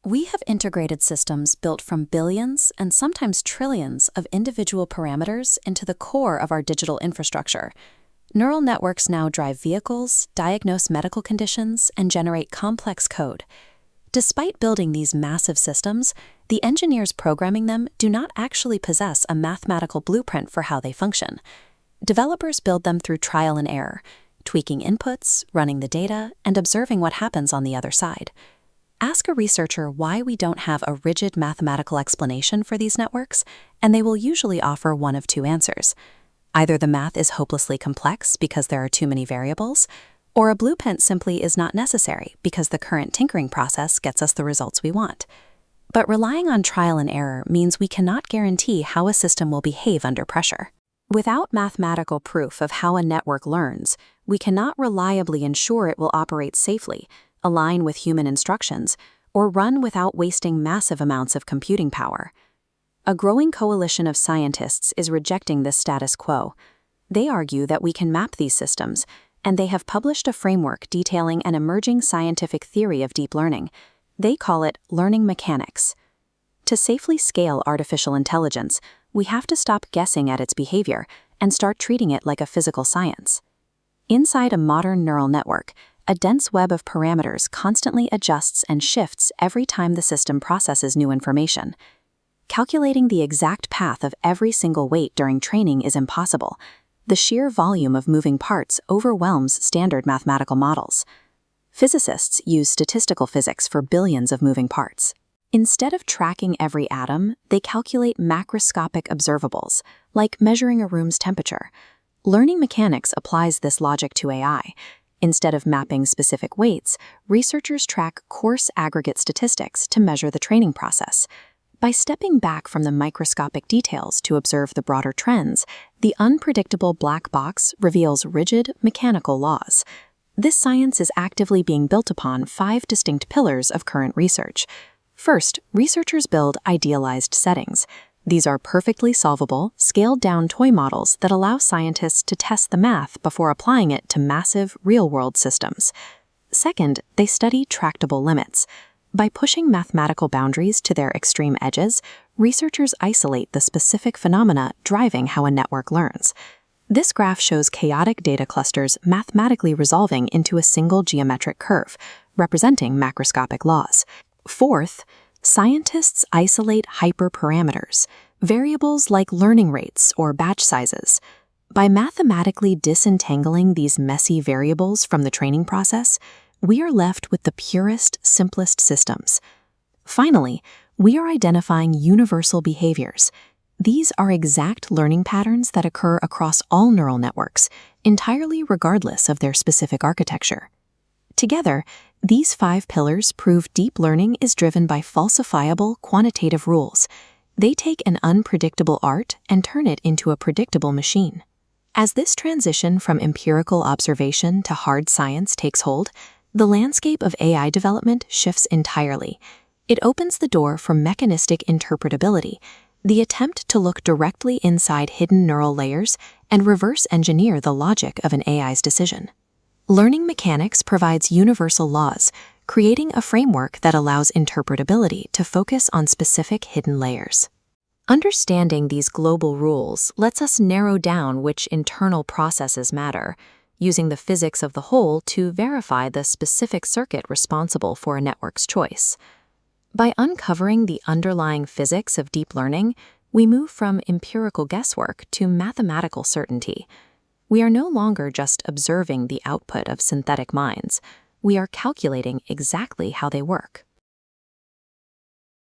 We have integrated systems built from billions and sometimes trillions of individual parameters into the core of our digital infrastructure. Neural networks now drive vehicles, diagnose medical conditions, and generate complex code. Despite building these massive systems, the engineers programming them do not actually possess a mathematical blueprint for how they function. Developers build them through trial and error, tweaking inputs, running the data, and observing what happens on the other side. Ask a researcher why we don't have a rigid mathematical explanation for these networks, and they will usually offer one of two answers. Either the math is hopelessly complex because there are too many variables, or a blueprint simply is not necessary because the current tinkering process gets us the results we want. But relying on trial and error means we cannot guarantee how a system will behave under pressure. Without mathematical proof of how a network learns, we cannot reliably ensure it will operate safely, align with human instructions, or run without wasting massive amounts of computing power. A growing coalition of scientists is rejecting this status quo. They argue that we can map these systems, and they have published a framework detailing an emerging scientific theory of deep learning. They call it learning mechanics. To safely scale artificial intelligence, we have to stop guessing at its behavior and start treating it like a physical science. Inside a modern neural network, a dense web of parameters constantly adjusts and shifts every time the system processes new information. Calculating the exact path of every single weight during training is impossible. The sheer volume of moving parts overwhelms standard mathematical models. Physicists use statistical physics for billions of moving parts. Instead of tracking every atom, they calculate macroscopic observables, like measuring a room's temperature. Learning mechanics applies this logic to AI. Instead of mapping specific weights, researchers track coarse aggregate statistics to measure the training process. By stepping back from the microscopic details to observe the broader trends, the unpredictable black box reveals rigid, mechanical laws. This science is actively being built upon 5 distinct pillars of current research. First, researchers build idealized settings. These are perfectly solvable, scaled-down toy models that allow scientists to test the math before applying it to massive, real-world systems. Second, they study tractable limits. By pushing mathematical boundaries to their extreme edges, researchers isolate the specific phenomena driving how a network learns. This graph shows chaotic data clusters mathematically resolving into a single geometric curve, representing macroscopic laws. Fourth, scientists isolate hyperparameters, variables like learning rates or batch sizes. By mathematically disentangling these messy variables from the training process, we are left with the purest, simplest systems. Finally, we are identifying universal behaviors. These are exact learning patterns that occur across all neural networks, entirely regardless of their specific architecture. Together, these 5 pillars prove deep learning is driven by falsifiable quantitative rules. They take an unpredictable art and turn it into a predictable machine. As this transition from empirical observation to hard science takes hold, the landscape of AI development shifts entirely. It opens the door for mechanistic interpretability, the attempt to look directly inside hidden neural layers and reverse engineer the logic of an AI's decision. Learning mechanics provides universal laws, creating a framework that allows interpretability to focus on specific hidden layers. Understanding these global rules lets us narrow down which internal processes matter, using the physics of the whole to verify the specific circuit responsible for a network's choice. By uncovering the underlying physics of deep learning, we move from empirical guesswork to mathematical certainty. We are no longer just observing the output of synthetic minds. We are calculating exactly how they work.